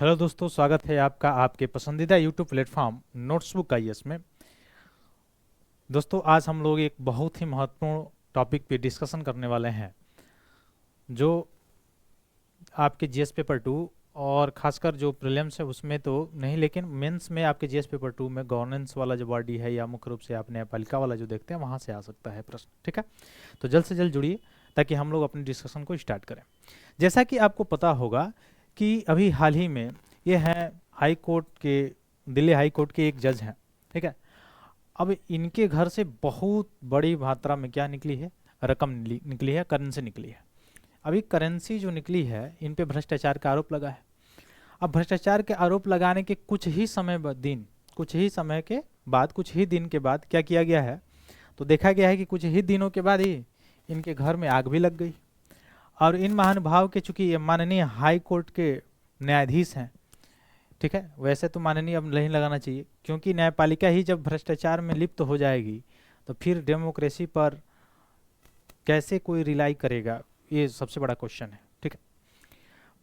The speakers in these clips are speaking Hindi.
हेलो दोस्तों, स्वागत है आपका आपके पसंदीदा यूट्यूब प्लेटफॉर्म नोट्सबुक आईएएस में। दोस्तों, आज हम लोग एक बहुत ही महत्वपूर्ण टॉपिक पे डिस्कशन करने वाले हैं जो आपके जीएस पेपर 2 और खासकर जो प्रीलिम्स है उसमें तो नहीं, लेकिन मेंस में आपके जीएस पेपर 2 में गवर्नेंस वाला जो बॉडी है या मुख्य रूप से आप न्यायपालिका वाला जो देखते हैं वहाँ से आ सकता है प्रश्न। ठीक है, तो जल्द से जल्द जुड़िए ताकि हम लोग अपनी डिस्कशन को स्टार्ट करें। जैसा कि आपको पता होगा कि अभी हाल ही में ये हैं हाई कोर्ट के, दिल्ली हाई कोर्ट के एक जज हैं। ठीक है, अब इनके घर से बहुत बड़ी मात्रा में क्या निकली है, रकम निकली है, करेंसी निकली है। अभी करेंसी जो निकली है इन पे भ्रष्टाचार का आरोप लगा है। अब भ्रष्टाचार के आरोप लगाने के कुछ ही दिन के बाद क्या किया गया है, तो देखा गया है कि कुछ ही दिनों के बाद ही इनके घर में आग भी लग गई। और इन महानुभाव के, चूंकि ये माननीय हाई कोर्ट के न्यायाधीश हैं, ठीक है, वैसे तो माननीय अब नहीं लगाना चाहिए, क्योंकि न्यायपालिका ही जब भ्रष्टाचार में लिप्त हो जाएगी तो फिर डेमोक्रेसी पर कैसे कोई रिलाई करेगा, ये सबसे बड़ा क्वेश्चन है। ठीक है,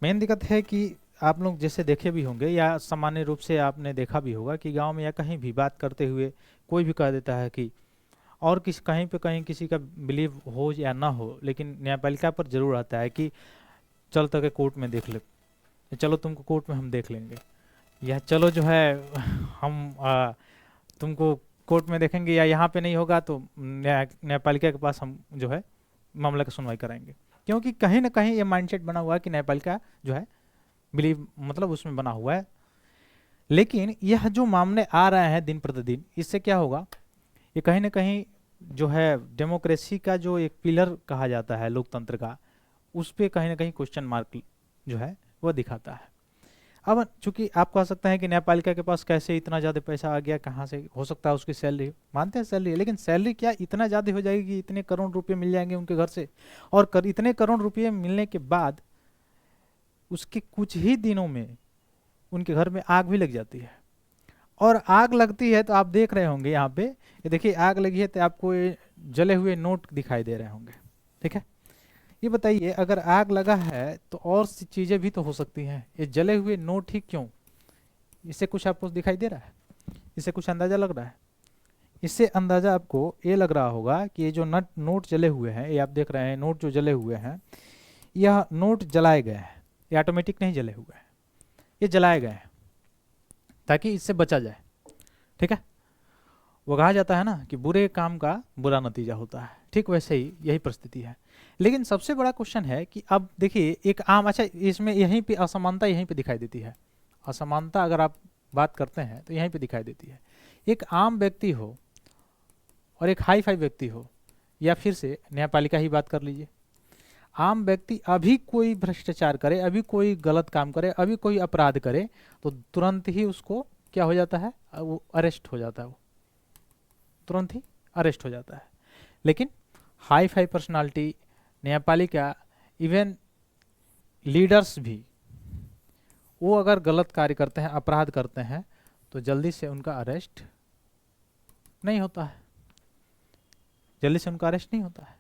मेन दिक्कत है कि आप लोग जैसे देखे भी होंगे या सामान्य रूप से आपने देखा भी होगा कि गांव में या कहीं भी बात करते हुए कोई भी कह देता है कि, और कहीं पे कहीं किसी का बिलीव हो या ना हो, लेकिन न्यायपालिका पर जरूर आता है कि चल तक कोर्ट में देख ले, चलो तुमको कोर्ट में हम देख लेंगे, या चलो जो है हम तुमको कोर्ट में देखेंगे, या यहाँ पे नहीं होगा तो न्यायपालिका के पास हम जो है मामला की सुनवाई कराएंगे। क्योंकि कहीं ना कहीं ये माइंडसेट बना हुआ है कि न्यायपालिका जो है बिलीव, मतलब उसमें बना हुआ है। लेकिन यह जो मामले आ रहे हैं दिन प्रतिदिन, इससे क्या होगा, ये कहीं ना कहीं जो है डेमोक्रेसी का जो एक पिलर कहा जाता है लोकतंत्र का, उस पर कहीं ना कहीं क्वेश्चन मार्क जो है वह दिखाता है। अब चूंकि आप कह सकते हैं कि न्यायपालिका के पास कैसे इतना ज़्यादा पैसा आ गया, कहाँ से हो सकता है, उसकी सैलरी मानते हैं सैलरी है, लेकिन सैलरी क्या इतना ज़्यादा हो जाएगी कि इतने करोड़ रुपए मिल जाएंगे उनके घर से, और इतने करोड़ रुपए मिलने के बाद उसके कुछ ही दिनों में उनके घर में आग भी लग जाती है। और आग लगती है तो आप देख रहे होंगे यहाँ पे, ये देखिए आग लगी है तो आपको ये जले हुए नोट दिखाई दे रहे होंगे। ठीक है, ये बताइए अगर आग लगा है तो और सी चीजें भी तो हो सकती हैं, ये जले हुए नोट ही क्यों? इससे कुछ आपको दिखाई दे रहा है, इससे कुछ अंदाजा लग रहा है? इससे अंदाजा आपको ये लग रहा होगा कि ये जो नोट जले हुए हैं, ये आप देख रहे हैं नोट जो जले हुए हैं, यह नोट जलाए गए हैं, ये ऑटोमेटिक नहीं जले हुए हैं, ये जलाए गए हैं ताकि इससे बचा जाए। ठीक है, वो कहा जाता है ना कि बुरे काम का बुरा नतीजा होता है, ठीक वैसे ही यही परिस्थिति है। लेकिन सबसे बड़ा क्वेश्चन है कि अब देखिए एक आम, अच्छा इसमें यहीं पे असमानता यहीं पे दिखाई देती है, असमानता अगर आप बात करते हैं तो यहीं पे दिखाई देती है। एक आम व्यक्ति हो और एक हाई फाई व्यक्ति हो, या फिर से न्यायपालिका ही बात कर लीजिए, आम व्यक्ति अभी कोई भ्रष्टाचार करे, अभी कोई गलत काम करे, अभी कोई अपराध करे तो तुरंत ही उसको क्या हो जाता है, वो अरेस्ट हो जाता है, वो तुरंत ही अरेस्ट हो जाता है। लेकिन हाई फाई पर्सनालिटी, न्यायपालिका, इवन लीडर्स भी, वो अगर गलत कार्य करते हैं, अपराध करते हैं, तो जल्दी से उनका अरेस्ट नहीं होता है, जल्दी से उनका अरेस्ट नहीं होता है।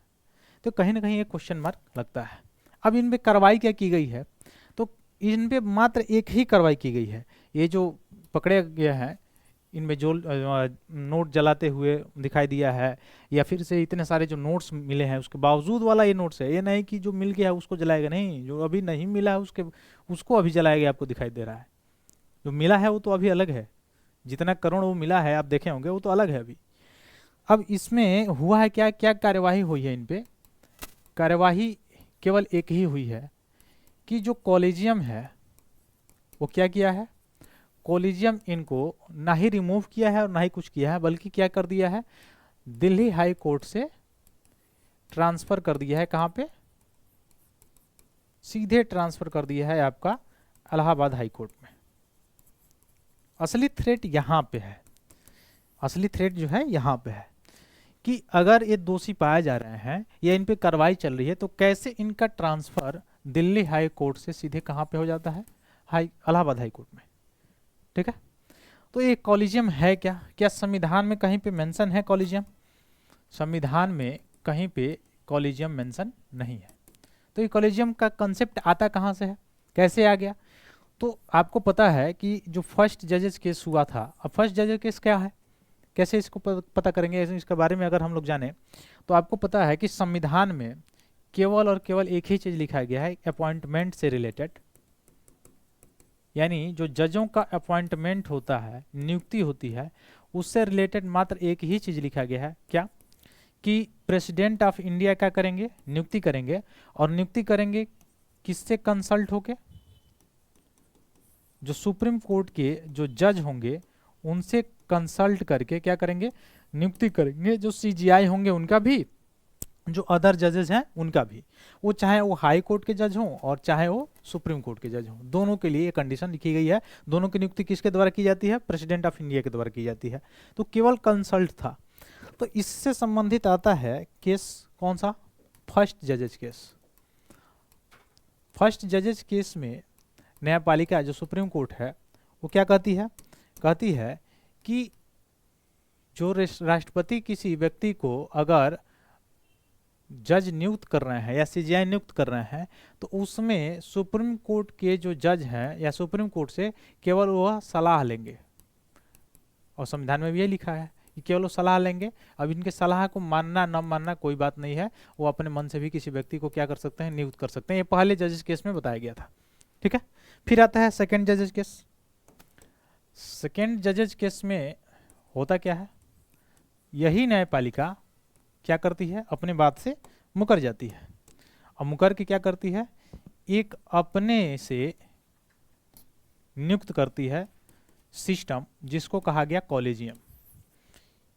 तो कहीं ना कहीं एक क्वेश्चन मार्क लगता है। अब इन पे कार्रवाई क्या की गई है, तो इन पे मात्र एक ही कार्रवाई की गई है, ये जो पकड़े गए हैं इनमें जो नोट जलाते हुए दिखाई दिया है, या फिर से इतने सारे जो नोट्स मिले हैं उसके बावजूद वाला ये नोट्स है, ये नहीं कि जो मिल गया है उसको जलाएगा, नहीं, जो अभी नहीं मिला है उसको अभी जलाएगा, आपको दिखाई दे रहा है। जो मिला है वो तो अभी अलग है, जितना करोड़ वो मिला है आप देखे होंगे वो तो अलग है अभी। अब इसमें हुआ है क्या, क्या कार्यवाही हुई है इन पे? कार्यवाही केवल एक ही हुई है कि जो कॉलेजियम है वो क्या किया है, कॉलेजियम इनको ना ही रिमूव किया है और ना ही कुछ किया है, बल्कि क्या कर दिया है, दिल्ली हाई कोर्ट से ट्रांसफर कर दिया है, कहां पे, सीधे ट्रांसफर कर दिया है आपका इलाहाबाद हाई कोर्ट में। असली थ्रेट यहां पे है, असली थ्रेट जो है यहां पे है कि अगर ये दोषी पाए जा रहे हैं या इन पे कार्रवाई चल रही है तो कैसे इनका ट्रांसफर दिल्ली हाई कोर्ट से सीधे कहां पे हो जाता है, इलाहाबाद हाई कोर्ट में। ठीक है, तो ये कॉलेजियम है क्या, क्या संविधान में कहीं पे मेंशन है कॉलेजियम? संविधान में कहीं पे कॉलेजियम मेंशन नहीं है। तो ये कॉलेजियम का कंसेप्ट आता कहाँ से है, कैसे आ गया? तो आपको पता है कि जो फर्स्ट जजेस केस हुआ था, अब फर्स्ट जजेस केस क्या है, कैसे इसको पता करेंगे, इसके बारे में अगर हम लोग जाने तो आपको पता है कि संविधान में केवल और केवल एक ही चीज लिखा गया है, अपॉइंटमेंट से रिलेटेड। यानी जो जजों का अपॉइंटमेंट होता है, नियुक्ति होती है, उससे रिलेटेड मात्र एक ही चीज लिखा गया है, क्या, कि प्रेसिडेंट ऑफ इंडिया क्या करेंगे, नियुक्ति करेंगे। और नियुक्ति करेंगे किससे कंसल्ट होके, जो सुप्रीम कोर्ट के जो जज होंगे उनसे कंसल्ट करके क्या करेंगे, नियुक्ति करेंगे। जो सीजीआई होंगे उनका भी, जो अदर जजेस हैं उनका भी, वो चाहे वो हाई कोर्ट के जज हों और चाहे वो सुप्रीम कोर्ट के जज हों, दोनों के लिए ये कंडीशन लिखी गई है। दोनों की नियुक्ति किसके द्वारा की जाती है, प्रेसिडेंट ऑफ इंडिया के द्वारा की जाती है। तो केवल कंसल्ट था। तो इससे संबंधित आता है केस कौन सा, फर्स्ट जजेस केस। फर्स्ट जजेस केस में न्यायपालिका जो सुप्रीम कोर्ट है वो क्या कहती है, कहती है कि जो राष्ट्रपति किसी व्यक्ति को अगर जज नियुक्त कर रहे हैं या सीजीआई नियुक्त कर रहे हैं तो उसमें सुप्रीम कोर्ट के जो जज हैं या सुप्रीम कोर्ट से केवल वह सलाह लेंगे। और संविधान में भी ये लिखा है कि केवल वो सलाह लेंगे। अब इनके सलाह को मानना न मानना कोई बात नहीं है, वो अपने मन से भी किसी व्यक्ति को क्या कर सकते हैं, नियुक्त कर सकते हैं। ये पहले जजेस केस में बताया गया था, ठीक है। फिर आता है सेकेंड जजेस केस। सेकेंड जजेस केस में होता क्या है, यही न्यायपालिका क्या करती है, अपने बात से मुकर जाती है। और मुकर के क्या करती है, एक अपने से नियुक्त करती है सिस्टम जिसको कहा गया कॉलेजियम,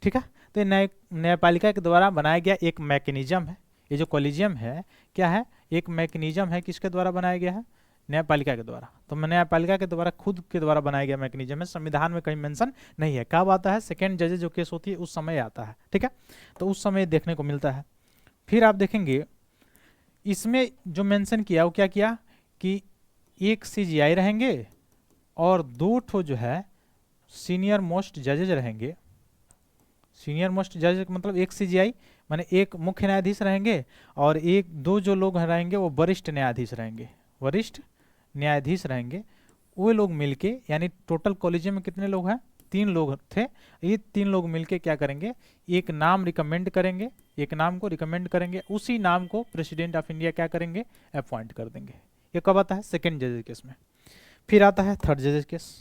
ठीक है। तो न्यायपालिका के द्वारा बनाया गया एक मैकेनिज्म है। ये जो कॉलेजियम है क्या है, एक मैकेनिज्म है, किसके द्वारा बनाया गया है, न्यायपालिका के द्वारा। तो न्यायपालिका के द्वारा खुद के द्वारा बनाया गया मैकेनिज्म है, संविधान में कहीं मेंशन नहीं है। कब आता है, सेकेंड जजेस जो केस होती है उस समय आता है, ठीक है। तो उस समय देखने को मिलता है। फिर आप देखेंगे इसमें जो मेंशन किया वो क्या किया कि एक सीजीआई रहेंगे और 2 ठो जो है सीनियर मोस्ट जजेज रहेंगे। सीनियर मोस्ट जज मतलब एक सीजीआई माने एक मुख्य न्यायाधीश रहेंगे और एक 2 जो लोग रहेंगे वो वरिष्ठ न्यायाधीश रहेंगे, वरिष्ठ न्यायाधीश रहेंगे। वो लोग मिलके, यानी टोटल कॉलेजियम में कितने लोग हैं, 3 लोग थे। ये 3 लोग मिलके क्या करेंगे, एक नाम रिकमेंड करेंगे, एक नाम को रिकमेंड करेंगे, उसी नाम को प्रेसिडेंट ऑफ इंडिया क्या करेंगे, अपॉइंट कर देंगे। ये कब आता है, सेकेंड जजेस केस में। फिर आता है थर्ड जजेस केस।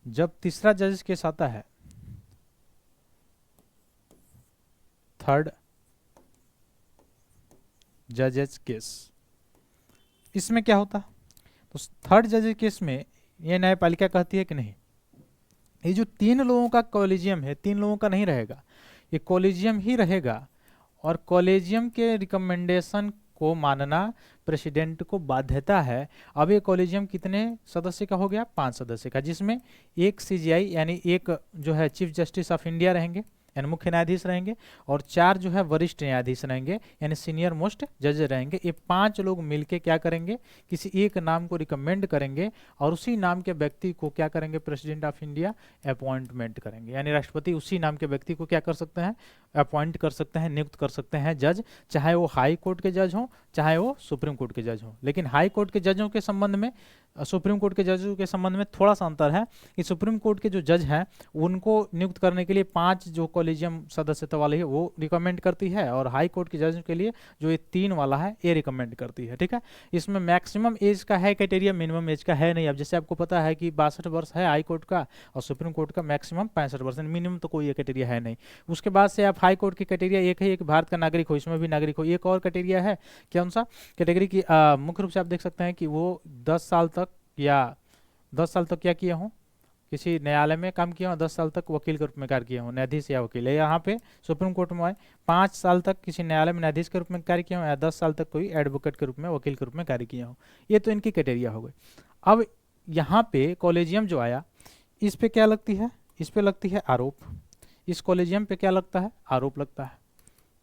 जब तीसरा जजेस केस आता है, थर्ड जजेस केस, इसमें क्या होता है, तो थर्ड जजेस केस में ये न्यायपालिका कहती है कि नहीं, ये जो 3 लोगों का कॉलेजियम है, 3 लोगों का नहीं रहेगा, ये कॉलेजियम ही रहेगा। और कॉलेजियम के रिकमेंडेशन को मानना प्रेसिडेंट को बाध्यता है। अब ये कॉलेजियम कितने सदस्य का हो गया, 5 सदस्य का, जिसमें एक सीजीआई यानी एक जो है चीफ जस्टिस ऑफ इंडिया रहेंगे यानी मुख्य न्यायाधीश रहेंगे, और 4 जो है वरिष्ठ न्यायाधीश रहेंगे यानी सीनियर मोस्ट जज रहेंगे। ये 5 लोग मिलके क्या करेंगे, किसी एक नाम को रिकमेंड करेंगे और उसी नाम के व्यक्ति को क्या करेंगे, प्रेसिडेंट ऑफ इंडिया अपॉइंटमेंट करेंगे। यानी राष्ट्रपति उसी नाम के व्यक्ति को क्या कर सकते हैं, अपॉइंट कर सकते हैं, नियुक्त कर सकते हैं जज, चाहे वो हाई कोर्ट के जज हों चाहे वो सुप्रीम कोर्ट के जज हों। लेकिन हाई कोर्ट के जजों के संबंध में, सुप्रीम कोर्ट के जजों के संबंध में थोड़ा सा अंतर है कि सुप्रीम कोर्ट के जो जज हैं उनको नियुक्त करने के लिए 5 जो कॉलेजियम सदस्यता वाली है वो रिकमेंड करती है, और हाई कोर्ट के जज के लिए जो ये 3 वाला है ये रिकमेंड करती है, ठीक है। इसमें मैक्सिमम एज का है क्राइटेरिया, मिनिमम एज का है नहीं। अब जैसे आपको पता है कि 62 वर्ष है हाई कोर्ट का और सुप्रीम कोर्ट का मैक्सिमम 65 वर्ष, मिनिमम तो कोई क्राइटेरिया है नहीं। उसके बाद से आप हाई कोर्ट की क्राइटेरिया एक है, एक भारत का नागरिक हो, इसमें भी नागरिक हो। एक और क्राइटेरिया है, कौन सा कैटेगरी की, मुख्य रूप से आप देख सकते हैं कि वो 10 साल तक या 10 साल तक क्या किए हों, किसी न्यायालय में काम किया हो, 10 साल तक वकील के रूप में कार्य किया हो, न्यायाधीश या वकील। यहाँ पे सुप्रीम कोर्ट में आए 5 साल तक किसी न्यायालय में न्यायाधीश के रूप में कार्य किया हो, या 10 साल तक कोई एडवोकेट के रूप में, वकील के रूप में कार्य किया हो। ये तो इनकी क्राइटेरिया हो गई। अब यहाँ पे कॉलेजियम जो आया, इस पे क्या लगती है, इस पे लगती है आरोप। इस कॉलेजियम पे क्या लगता है, आरोप लगता है।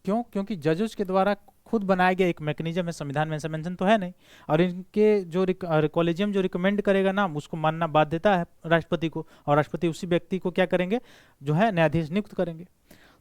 क्यों, क्योंकि जजेस के द्वारा खुद बनाया गया एक मैकेनिज्म है, संविधान में ऐसा मेंशन तो है नहीं, और इनके जो कॉलेजियम जो रिकमेंड करेगा नाम उसको मानना बाध्यता है राष्ट्रपति को, और राष्ट्रपति उसी व्यक्ति को क्या करेंगे, जो है न्यायाधीश नियुक्त करेंगे।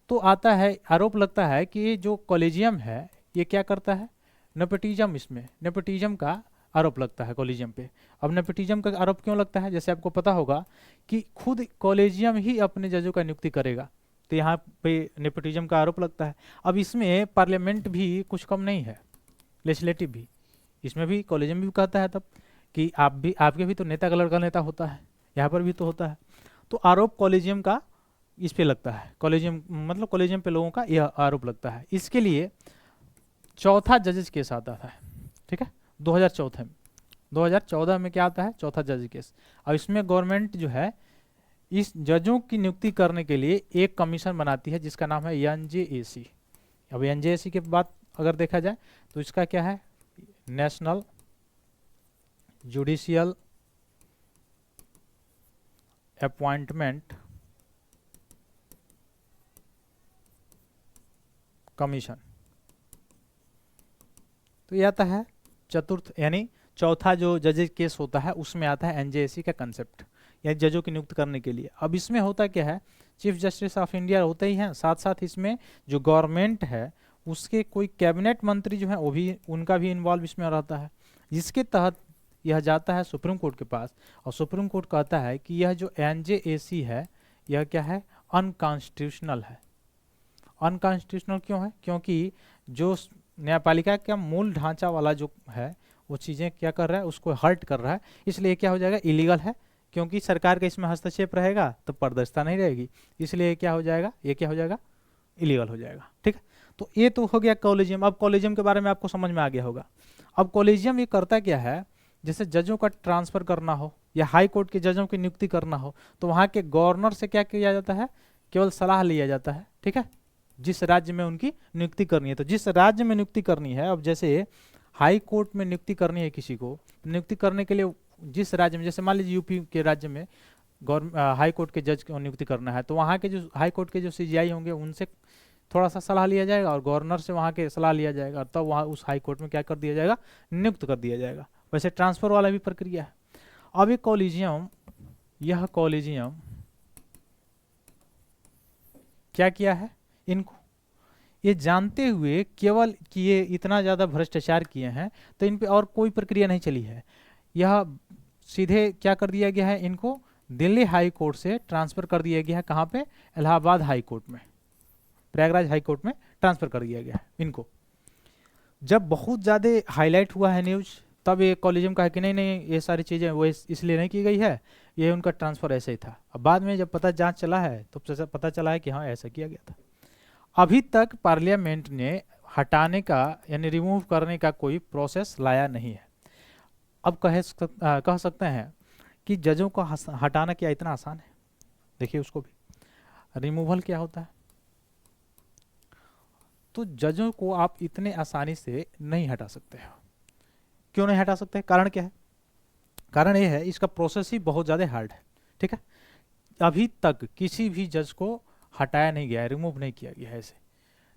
तो आता है आरोप लगता है कि जो कॉलेजियम है ये क्या करता है, नेपोटिज्म, इसमें नेपोटिज्म का आरोप लगता है कॉलेजियम पे। अब नेपोटिज्म का आरोप क्यों लगता है? जैसे आपको पता होगा कि खुद कॉलेजियम ही अपने जजों का नियुक्ति करेगा, तो यहाँ पे नेपोटिज्म का आरोप लगता है। अब इसमें पार्लियामेंट भी कुछ कम नहीं है, लेजिस्लेटिव भी, इसमें भी कॉलेजियम भी कहता है तब कि आप भी, आपके भी तो नेता का लड़का नेता होता है, यहाँ पर भी तो होता है। तो आरोप कॉलेजियम का इस पे लगता है, कॉलेजियम मतलब कॉलेजियम पे लोगों का यह आरोप लगता है। इसके लिए चौथा जजेस केस आता है, ठीक है, 2014 में क्या आता है? चौथा जज केस। अब इसमें गवर्नमेंट जो है इस जजों की नियुक्ति करने के लिए एक कमीशन बनाती है जिसका नाम है एनजेएसी। अब एनजेएसी के बाद अगर देखा जाए तो इसका क्या है? National judicial appointment commission. तो ये आता है चतुर्थ, यानी चौथा जो जजेस केस होता है उसमें आता है एनजेएसी का कंसेप्ट, या जजों की नियुक्त करने के लिए। अब इसमें होता क्या है? चीफ जस्टिस ऑफ इंडिया होते ही हैं, साथ साथ इसमें जो गवर्नमेंट है उसके कोई कैबिनेट मंत्री जो है वो भी, उनका भी इन्वॉल्व इसमें रहता है, जिसके तहत यह जाता है सुप्रीम कोर्ट के पास। और सुप्रीम कोर्ट कहता है कि यह जो एनजेएसी है यह क्या है? अनकॉन्स्टिट्यूशनल है। अनकॉन्स्टिट्यूशनल क्यों है? क्योंकि जो न्यायपालिका का मूल ढांचा वाला जो है वो चीज़ें क्या कर रहा है? उसको हर्ट कर रहा है, इसलिए क्या हो जाएगा? इलीगल है। क्योंकि सरकार का इसमें हस्तक्षेप रहेगा तो पारदर्शिता नहीं रहेगी, इसलिए क्या हो जाएगा? ये क्या हो जाएगा? इलीगल हो जाएगा, ठीक है। तो ये तो हो गया कॉलेजियम। अब कॉलेजियम के बारे में आपको समझ में आ गया होगा। अब कॉलेजियम ये करता क्या है? जैसे जजों का ट्रांसफर करना हो या हाई कोर्ट के जजों की नियुक्ति करना हो तो वहाँ के गवर्नर से क्या किया जाता है? केवल सलाह लिया जाता है, ठीक है, जिस राज्य में उनकी नियुक्ति करनी है। तो जिस राज्य में नियुक्ति करनी है, अब जैसे हाई कोर्ट में नियुक्ति करनी है किसी को, नियुक्ति करने के लिए जिस राज्य में, जैसे मान लीजिए यूपी के राज्य में हाई कोर्ट के जज को नियुक्ति करना है, तो वहाँ के जो हाई कोर्ट के जो सीजीआई होंगे उनसे थोड़ा सा सलाह लिया जाएगा और गवर्नर से वहाँ के सलाह लिया जाएगा, तब वहाँ उस हाई कोर्ट में क्या कर दिया जाएगा? नियुक्त कर दिया जाएगा। वैसे ट्रांसफर वाला भी प्रक्रिया है। अब ये कॉलेजियम, यह कॉलेजियम क्या किया है? इनको ये जानते हुए केवल कि ये इतना ज़्यादा भ्रष्टाचार किए हैं तो इन पे और कोई प्रक्रिया नहीं चली है, यह सीधे क्या कर दिया गया है? इनको दिल्ली हाई कोर्ट से ट्रांसफ़र कर दिया गया है। कहाँ पे? इलाहाबाद हाई कोर्ट में, प्रयागराज हाई कोर्ट में ट्रांसफ़र कर दिया गया है इनको। जब बहुत ज़्यादा हाईलाइट हुआ है न्यूज़, तब ये कॉलेजियम कहा कि नहीं नहीं ये सारी चीज़ें वो इसलिए नहीं की गई है, ये उनका ट्रांसफ़र ऐसे ही था। अब बाद में जब पता जांच चला है तो पता चला है कि हाँ ऐसा किया गया था। अभी तक पार्लियामेंट ने हटाने का यानी रिमूव करने का कोई प्रोसेस लाया नहीं है। अब कह सकते हैं कि जजों को हटाना क्या इतना आसान है? देखिए उसको भी, रिमूवल क्या होता है? तो जजों को आप इतने आसानी से नहीं हटा सकते हो। क्यों नहीं हटा सकते? कारण क्या है? कारण ये है इसका प्रोसेस ही बहुत ज़्यादा हार्ड है, ठीक है। अभी तक किसी भी जज को हटाया नहीं गया है, रिमूव नहीं किया गया है ऐसे,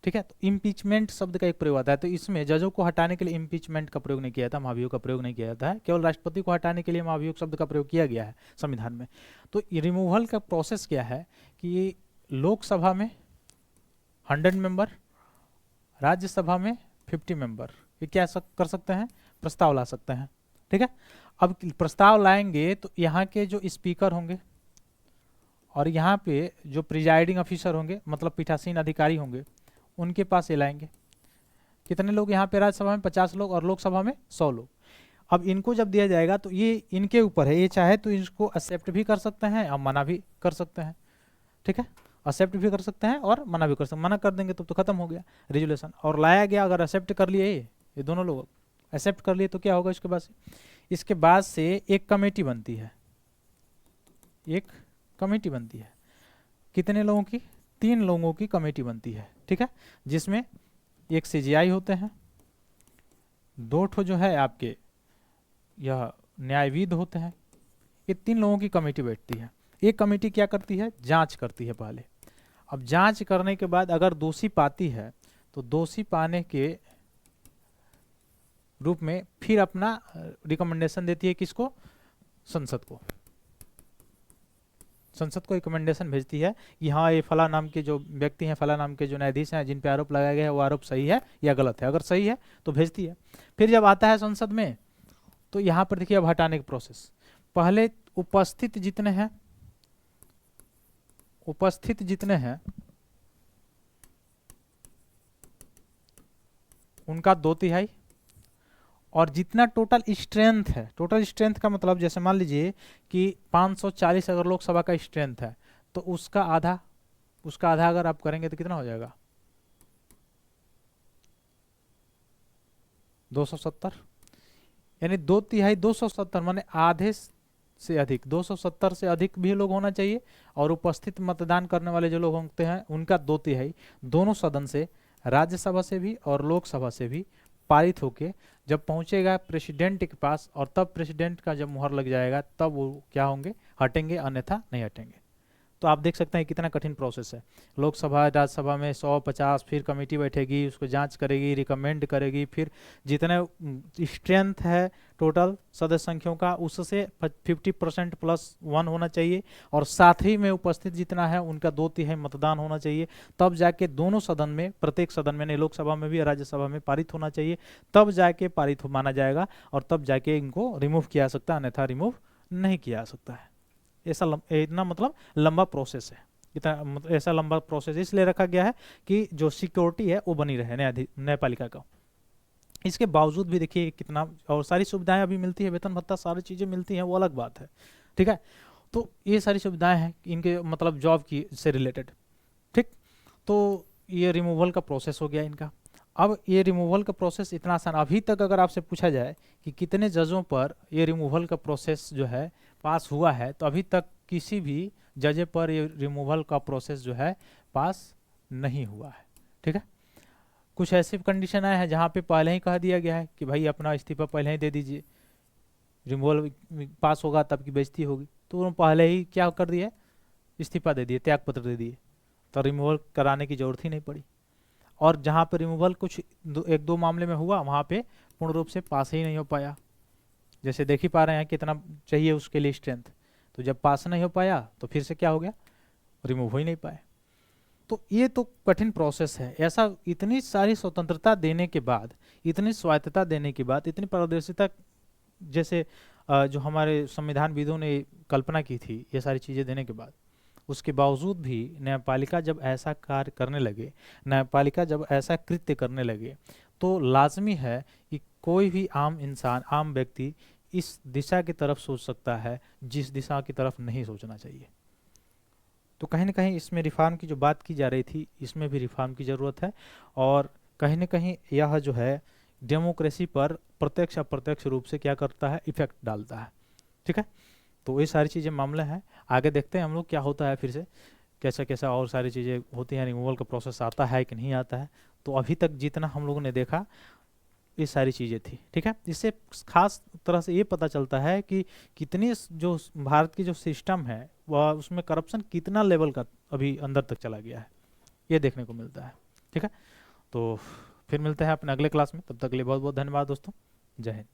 ठीक है। तो इम्पीचमेंट शब्द का एक प्रयोग आता है, तो इसमें जजों को हटाने के लिए इम्पीचमेंट का प्रयोग नहीं किया जाता, महाभियोग का प्रयोग नहीं किया जाता है, केवल राष्ट्रपति को हटाने के लिए महाभियोग शब्द का प्रयोग किया गया है संविधान में। तो रिमूवल का प्रोसेस क्या है कि लोकसभा में 100 मेंबर, राज्यसभा में 50 मेंबर, ये क्या कर सकते हैं? प्रस्ताव ला सकते हैं, ठीक है। अब प्रस्ताव लाएंगे तो यहाँ के जो स्पीकर होंगे और यहाँ पे जो प्रिजाइडिंग ऑफिसर होंगे, मतलब पीठासीन अधिकारी होंगे, उनके पास ये लाएंगे। कितने लोग यहाँ पे? राज्यसभा में 50 लोग और लोकसभा में 100 लोग। अब इनको जब दिया जाएगा तो ये इनके ऊपर है, ये चाहे तो इसको एक्सेप्ट भी कर सकते हैं और मना भी कर सकते हैं, ठीक है। एक्सेप्ट भी कर सकते हैं और मना भी कर सकते हैं। मना कर देंगे तो खत्म हो गया रेजुलेशन। और लाया गया, अगर एक्सेप्ट कर लिए ये दोनों लोग एक्सेप्ट कर लिए तो क्या होगा? इसके बाद से एक कमेटी बनती है, एक कमेटी बनती है। कितने लोगों की? 3 लोगों की कमेटी बनती है, ठीक है, जिसमें एक सीजीआई होते हैं, 2 ठो जो है आपके यह न्यायविद होते हैं। ये 3 लोगों की कमेटी बैठती है। एक कमेटी क्या करती है? जांच करती है पहले। अब जांच करने के बाद अगर दोषी पाती है तो दोषी पाने के रूप में फिर अपना रिकमेंडेशन देती है। किसको? संसद को। संसद को रिकमेंडेशन भेजती है कि हाँ ये फला नाम के जो व्यक्ति हैं, फला नाम के जो न्यायाधीश हैं जिन पे आरोप लगाया गया है वो आरोप सही है या गलत है। अगर सही है तो भेजती है। फिर जब आता है संसद में तो यहाँ पर देखिए अब हटाने की प्रोसेस, पहले उपस्थित जितने हैं उनका 2/3, और जितना टोटल स्ट्रेंथ है, टोटल स्ट्रेंथ का मतलब जैसे मान लीजिए कि 540 अगर लोकसभा का स्ट्रेंथ है तो उसका आधा अगर आप करेंगे तो कितना हो जाएगा 270, यानी 2/3 270 माने आधे से अधिक, 270 से अधिक भी लोग होना चाहिए, और उपस्थित मतदान करने वाले जो लोग होते हैं उनका 2/3 दोनों सदन से, राज्यसभा से भी और लोकसभा से भी पारित होके जब पहुंचेगा प्रेसिडेंट के पास, और तब प्रेसिडेंट का जब मुहर लग जाएगा तब वो क्या होंगे, हटेंगे, अन्यथा नहीं हटेंगे। तो आप देख सकते हैं कितना कठिन प्रोसेस है। लोकसभा राज्यसभा में 150, फिर कमेटी बैठेगी, उसको जांच करेगी, रिकमेंड करेगी, फिर जितने स्ट्रेंथ है टोटल सदस्य संख्याओं का उससे 50% +1 होना चाहिए, और साथ ही में उपस्थित जितना है उनका 2/3 मतदान होना चाहिए, तब जाके दोनों सदन में, प्रत्येक सदन में, नहीं लोकसभा में भी राज्यसभा में पारित होना चाहिए, तब जाके पारित माना जाएगा, और तब जाके इनको रिमूव किया जा सकता है, अन्यथा रिमूव नहीं किया जा सकता है। ऐसा इतना मतलब लंबा प्रोसेस है, इतना ऐसा लंबा प्रोसेस इसलिए रखा गया है कि जो सिक्योरिटी है वो बनी रहे न्यायपालिका का। इसके बावजूद भी देखिए कितना, और सारी सुविधाएं अभी मिलती है, वेतन भत्ता सारी चीजें मिलती हैं, वो अलग बात है, ठीक है। तो ये सारी सुविधाएं हैं इनके मतलब जॉब की से रिलेटेड, ठीक। तो ये रिमूवल का प्रोसेस हो गया इनका। अब ये रिमूवल का प्रोसेस इतना आसान, अभी तक अगर आपसे पूछा जाए कि कितने जजों पर ये रिमूवल का प्रोसेस जो है पास हुआ है, तो अभी तक किसी भी जज पर ये रिमूवल का प्रोसेस जो है पास नहीं हुआ है, ठीक है। कुछ ऐसी कंडीशन आए हैं जहाँ पे पहले ही कह दिया गया है कि भाई अपना इस्तीफा पहले ही दे दीजिए, रिमूवल पास होगा तब की बेइज्जती होगी, तो उन्होंने पहले ही क्या कर दिया, इस्तीफा दे दिए, त्यागपत्र दे दिए, तो रिमूवल कराने की जरूरत ही नहीं पड़ी। और जहाँ पे रिमूवल कुछ एक दो मामले में हुआ, वहाँ पे पूर्ण रूप से पास ही नहीं हो पाया, जैसे देख ही पा रहे हैं कितना चाहिए उसके लिए स्ट्रेंथ, तो जब पास नहीं हो पाया तो फिर से क्या हो गया, रिमूव हो ही नहीं पाए। तो ये तो कठिन प्रोसेस है। ऐसा इतनी सारी स्वतंत्रता देने के बाद, इतनी स्वायत्तता देने के बाद, इतनी पारदर्शिता जैसे जो हमारे संविधानविदों ने कल्पना की थी, ये सारी चीज़ें देने के बाद, उसके बावजूद भी न्यायपालिका जब ऐसा कार्य करने लगे, न्यायपालिका जब ऐसा कृत्य करने लगे, तो लाजमी है कि कोई भी आम इंसान, आम व्यक्ति इस दिशा की तरफ सोच सकता है जिस दिशा की तरफ नहीं सोचना चाहिए। तो कहीं ना कहीं इसमें रिफॉर्म की जो बात की जा रही थी, इसमें भी रिफॉर्म की ज़रूरत है, और कहीं ना कहीं यह जो है डेमोक्रेसी पर प्रत्यक्ष अप्रत्यक्ष रूप से क्या करता है, इफेक्ट डालता है, ठीक है। तो ये सारी चीज़ें मामले हैं, आगे देखते हैं हम लोग क्या होता है, फिर से कैसा कैसा और सारी चीज़ें होती हैं, रिमूवल का प्रोसेस आता है कि नहीं आता है। तो अभी तक जितना हम लोगों ने देखा ये सारी चीज़ें थी, ठीक है। इससे खास तरह से ये पता चलता है कि कितनी जो भारत की जो सिस्टम है वह, उसमें करप्शन कितना लेवल का अभी अंदर तक चला गया है, ये देखने को मिलता है, ठीक है। तो फिर मिलते हैं अपने अगले क्लास में, तब तक के लिए बहुत बहुत धन्यवाद दोस्तों, जय हिंद।